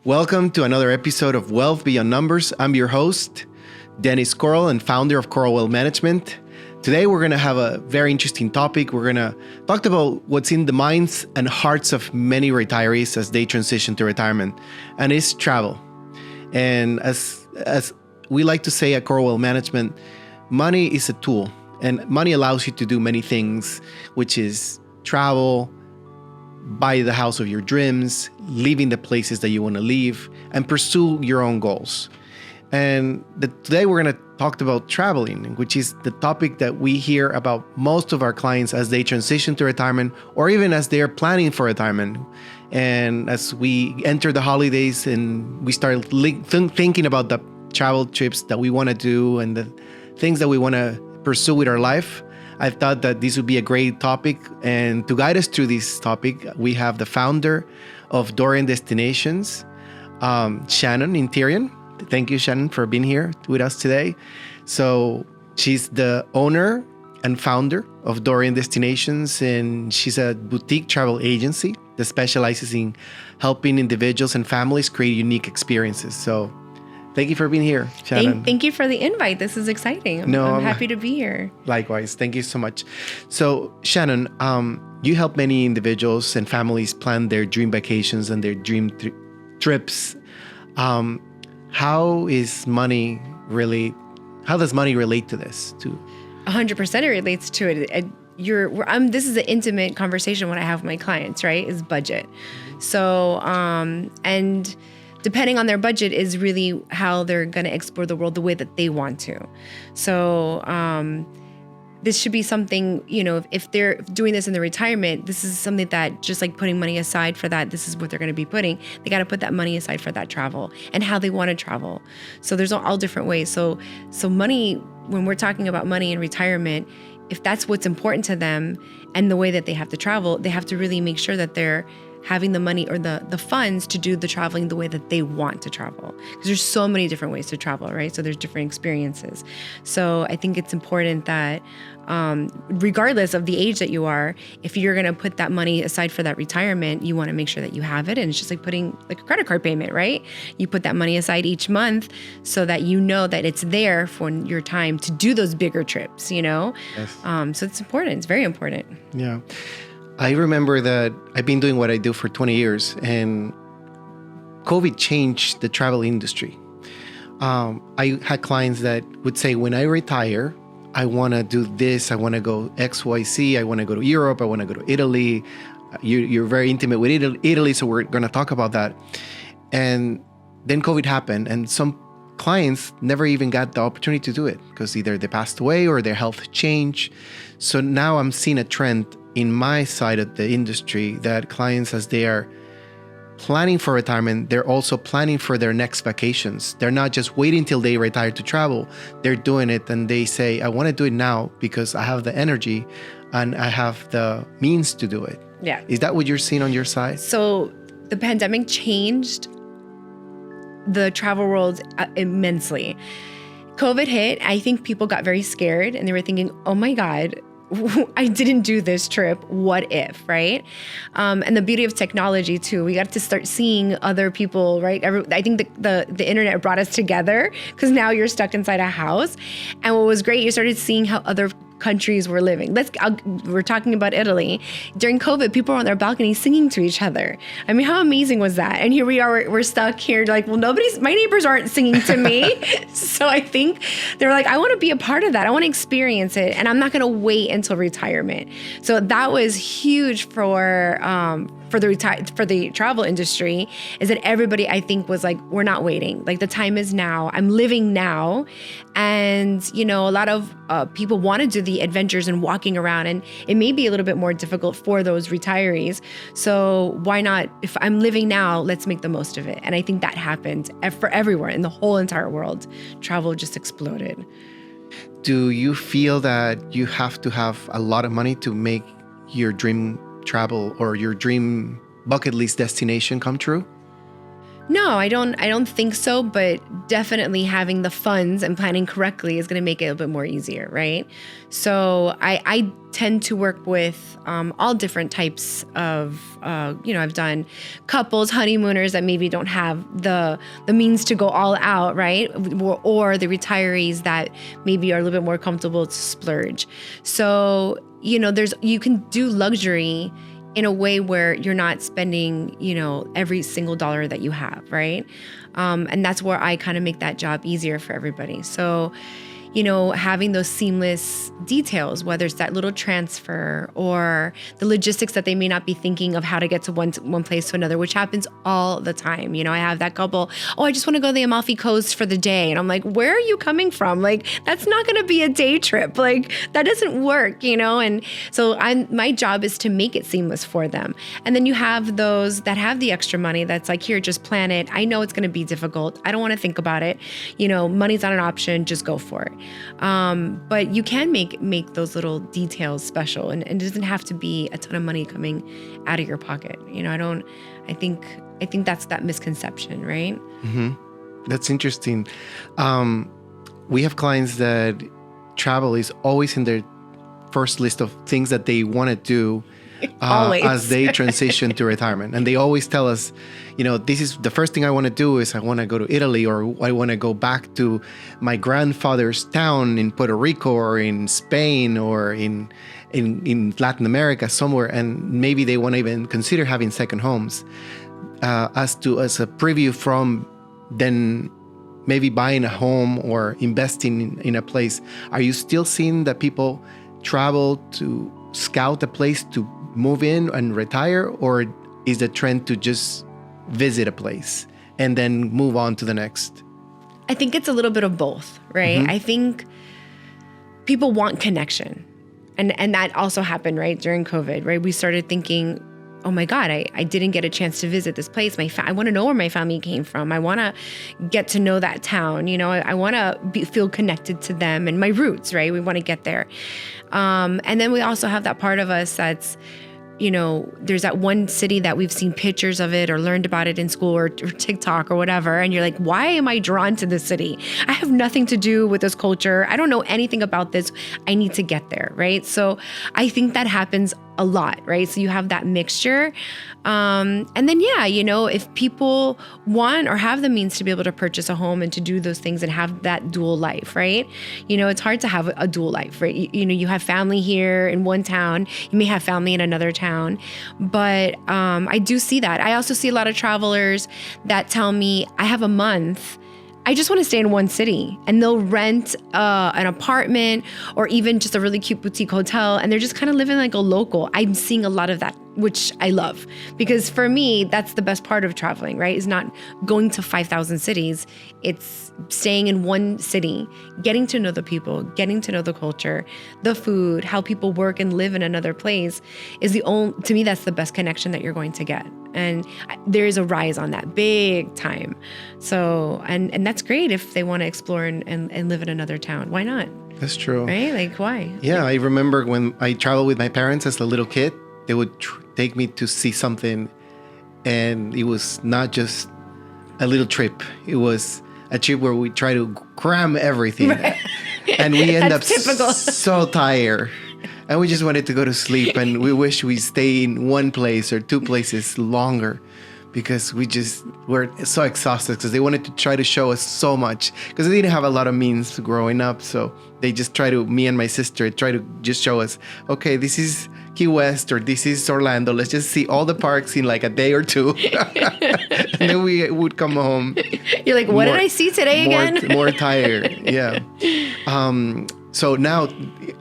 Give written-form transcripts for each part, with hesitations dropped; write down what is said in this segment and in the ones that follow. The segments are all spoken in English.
Welcome to another episode of Wealth Beyond Numbers. I'm your host, Dennis Coral, and founder of Coral Wealth Management. Today, we're going to have a very interesting topic. We're going to talk about what's in the minds and hearts of many retirees as they transition to retirement, and it's travel. And as we like to say at Coral Wealth Management, money is a tool, and money allows you to do many things, which is travel, buy the house of your dreams, living the places that you want to live, and pursue your own goals. And today we're going to talk about traveling, which is the topic that we hear about most of our clients as they transition to retirement, or even as they're planning for retirement. And as we enter the holidays and we start thinking about the travel trips that we want to do and the things that we want to pursue with our life, I thought that this would be a great topic. And to guide us through this topic, we have the founder of Dorian Destinations, Shannon Interian. Thank you, Shannon, for being here with us today. So she's the owner and founder of Dorian Destinations, and she's a boutique travel agency that specializes in helping individuals and families create unique experiences. So thank you for being here, Shannon. Thank you for the invite. This is exciting. I'm happy to be here. Likewise. Thank you so much. So, Shannon, you help many individuals and families plan their dream vacations and their dream trips. How does money relate to this? 100% it relates to it. This is an intimate conversation when I have with my clients, right? Is budget. So, and depending on their budget is really how they're going to explore the world the way that they want to. So this should be something, if they're doing this in the retirement, this is something that just like putting money aside for that, this is what they're going to be putting. They got to put that money aside for that travel and how they want to travel. So there's all different ways. So money, when we're talking about money in retirement, if that's what's important to them and the way that they have to travel, they have to really make sure that they're having the money or the funds to do the traveling the way that they want to travel. Because there's so many different ways to travel, right? So there's different experiences. So I think it's important that regardless of the age that you are, if you're going to put that money aside for that retirement, you want to make sure that you have it. And it's just like putting like a credit card payment, right? You put that money aside each month so that you know that it's there for your time to do those bigger trips, Yes. So it's important. It's very important. Yeah. I remember that I've been doing what I do for 20 years, and COVID changed the travel industry. I had clients that would say, when I retire, I want to do this. I want to go XYZ. I want to go to Europe. I want to go to Italy. You're very intimate with Italy, so we're going to talk about that. And then COVID happened, and some clients never even got the opportunity to do it because either they passed away or their health changed. So now I'm seeing a trend in my side of the industry that clients, as they are planning for retirement, they're also planning for their next vacations. They're not just waiting till they retire to travel. They're doing it, and they say, I want to do it now because I have the energy and I have the means to do it. Yeah. Is that what you're seeing on your side? So the pandemic changed the travel world immensely. COVID hit. I think people got very scared and they were thinking, oh my God, I didn't do this trip. What if, right? And the beauty of technology too, we got to start seeing other people, right? I think the internet brought us together because now you're stuck inside a house. And what was great, you started seeing how other countries were living. We're talking about Italy. During COVID, people were on their balconies singing to each other. I mean, how amazing was that? And here we are, we're stuck here like, well, my neighbors aren't singing to me. So I think they're like, I want to be a part of that. I want to experience it. And I'm not going to wait until retirement. So that was huge for the travel industry, is that everybody, I think, was like, we're not waiting. Like, the time is now. I'm living now. And, a lot of people want to do the adventures and walking around, and it may be a little bit more difficult for those retirees. So why not? If I'm living now, let's make the most of it. And I think that happened for everywhere in the whole entire world. Travel just exploded. Do you feel that you have to have a lot of money to make your dream travel or your dream bucket list destination come true? No, I don't think so, but definitely having the funds and planning correctly is going to make it a bit more easier, right? So I tend to work with all different types of, I've done couples, honeymooners that maybe don't have the means to go all out, right? Or the retirees that maybe are a little bit more comfortable to splurge. So, you can do luxury in a way where you're not spending, every single dollar that you have, right? And that's where I kind of make that job easier for everybody. So, having those seamless details, whether it's that little transfer or the logistics that they may not be thinking of how to get to one place to another, which happens all the time. I have that couple, I just want to go to the Amalfi Coast for the day. And I'm like, where are you coming from? Like, that's not going to be a day trip. Like, that doesn't work, And so my job is to make it seamless for them. And then you have those that have the extra money that's like, here, just plan it. I know it's going to be difficult. I don't want to think about it. Money's not an option. Just go for it. But you can make those little details special, and it doesn't have to be a ton of money coming out of your pocket. I think that's that misconception, right? Mm-hmm. That's interesting. We have clients that travel is always in their first list of things that they want to do as they transition to retirement. And they always tell us, this is the first thing I want to do is I want to go to Italy, or I want to go back to my grandfather's town in Puerto Rico or in Spain or in Latin America somewhere. And maybe they want to even consider having second homes as a preview from then maybe buying a home or investing in a place. Are you still seeing that people travel to scout a place to move in and retire, or is the trend to just visit a place and then move on to the next? I think it's a little bit of both, right? Mm-hmm. I think people want connection. And that also happened, right, during COVID, right? We started thinking, oh my God, I didn't get a chance to visit this place. I want to know where my family came from. I want to get to know that town. I want to feel connected to them and my roots, right? We want to get there. And then we also have that part of us that's, there's that one city that we've seen pictures of it or learned about it in school or TikTok or whatever. And you're like, why am I drawn to this city? I have nothing to do with this culture. I don't know anything about this. I need to get there, right? So I think that happens a lot, right? So you have that mixture. And then, if people want or have the means to be able to purchase a home and to do those things and have that dual life, right? It's hard to have a dual life, right? You have family here in one town, you may have family in another town, but I do see that. I also see a lot of travelers that tell me, I have a month, I just want to stay in one city, and they'll rent an apartment or even just a really cute boutique hotel, and they're just kind of living like a local. I'm seeing a lot of that, which I love, because for me, that's the best part of traveling, right? Is not going to 5,000 cities. It's staying in one city, getting to know the people, getting to know the culture, the food, how people work and live in another place is to me, that's the best connection that you're going to get. And there is a rise on that big time. So, and that's great if they want to explore and live in another town. Why not? That's true. Right? Like, why? Yeah, I remember when I traveled with my parents as a little kid, they would take me to see something, and it was not just a little trip. It was a trip where we try to cram everything. And we end up so tired. And we just wanted to go to sleep, and we wish we stayed in one place or two places longer, because we just were so exhausted, because they wanted to try to show us so much, because they didn't have a lot of means growing up. So they just me and my sister try to just show us, okay, this is Key West or this is Orlando. Let's just see all the parks in like a day or two. And then we would come home. You're like, what did I see today again? More tired. Yeah. So now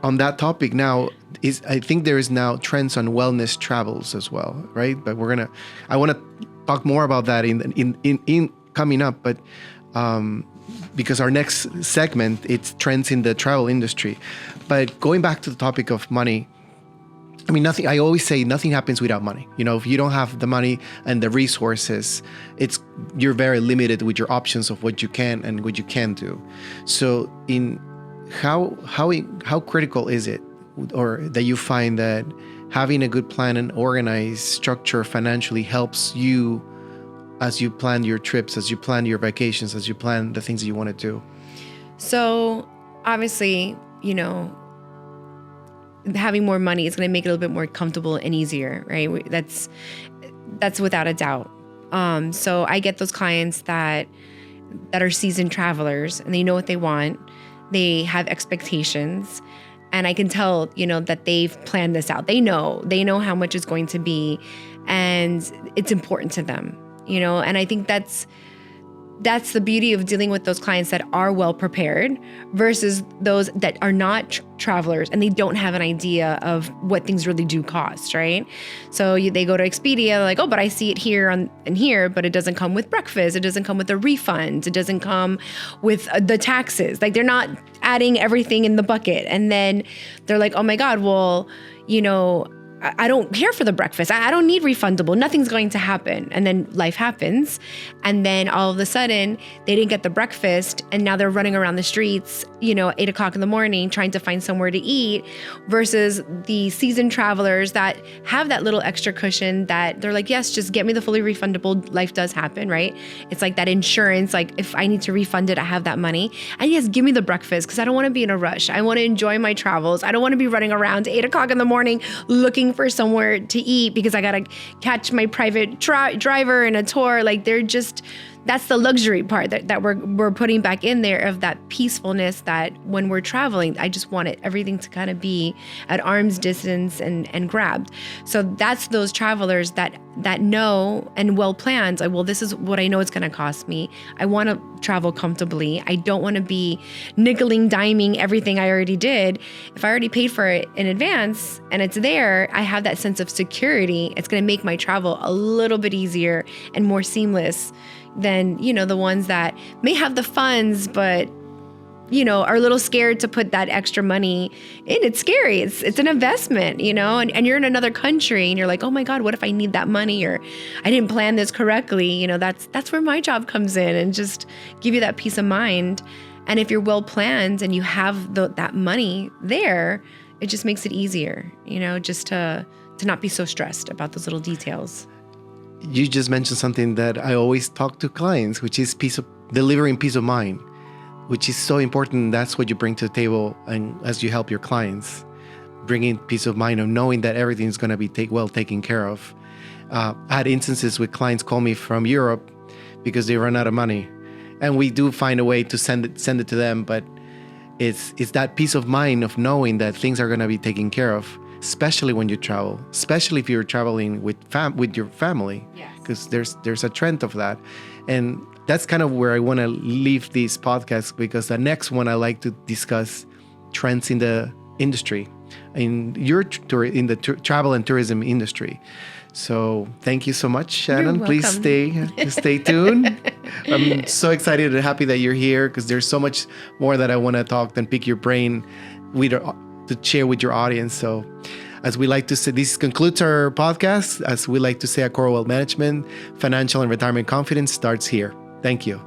on that topic I think there is now trends on wellness travels as well, right? But I want to talk more about that in coming up, but because our next segment, it's trends in the travel industry. But going back to the topic of money, I mean, I always say nothing happens without money. If you don't have the money and the resources, you're very limited with your options of what you can and what you can't do. So how critical is it, or that you find that having a good plan and organized structure financially helps you as you plan your trips, as you plan your vacations, as you plan the things that you want to do? So obviously, having more money is going to make it a little bit more comfortable and easier, right? That's without a doubt. So I get those clients that are seasoned travelers, and they know what they want. They have expectations, and I can tell, that they've planned this out. They know how much it's going to be, and it's important to them, and I think that's the beauty of dealing with those clients that are well prepared versus those that are not travelers and they don't have an idea of what things really do cost, right? So they go to Expedia, like, oh, but I see it here and here, but it doesn't come with breakfast. It doesn't come with a refund. It doesn't come with the taxes. Like, they're not adding everything in the bucket. And then they're like, oh my God, well, I don't care for the breakfast. I don't need refundable. Nothing's going to happen. And then life happens. And then all of a sudden they didn't get the breakfast. And now they're running around the streets, 8 o'clock in the morning, trying to find somewhere to eat, versus the seasoned travelers that have that little extra cushion that they're like, yes, just get me the fully refundable. Life does happen, right? It's like that insurance. Like, if I need to refund it, I have that money. And yes, give me the breakfast, because I don't want to be in a rush. I want to enjoy my travels. I don't want to be running around 8 o'clock in the morning looking for somewhere to eat because I got to catch my private driver in a tour. Like, that's the luxury part that we're putting back in there, of that peacefulness that when we're traveling, I just want everything to kind of be at arm's distance and grabbed. So that's those travelers that know and well planned, like, well, this is what I know it's going to cost me. I want to travel comfortably. I don't want to be nickeling, diming everything I already did. If I already paid for it in advance and it's there, I have that sense of security. It's going to make my travel a little bit easier and more seamless than, the ones that may have the funds, but, are a little scared to put that extra money in. It's scary. It's an investment, and you're in another country and you're like, oh my God, what if I need that money, or I didn't plan this correctly? That's where my job comes in, and just give you that peace of mind. And if you're well planned and you have that money there, it just makes it easier, just to not be so stressed about those little details. You just mentioned something that I always talk to clients, which is delivering peace of mind, which is so important. That's what you bring to the table, and as you help your clients, bringing peace of mind of knowing that everything is going to be well taken care of. I had instances with clients call me from Europe because they run out of money, and we do find a way to send it to them. But it's that peace of mind of knowing that things are going to be taken care of, especially when you travel, especially if you're traveling with your family, because there's a trend of that. And that's kind of where I want to leave this podcast, because the next one I like to discuss trends in the industry, in the travel and tourism industry. So thank you so much, Shannon. Please stay tuned. I'm so excited and happy that you're here, because there's so much more that I want to talk and pick your brain to share with your audience. So as we like to say, this concludes our podcast. As we like to say at Coral Wealth Management, financial and retirement confidence starts here. Thank you.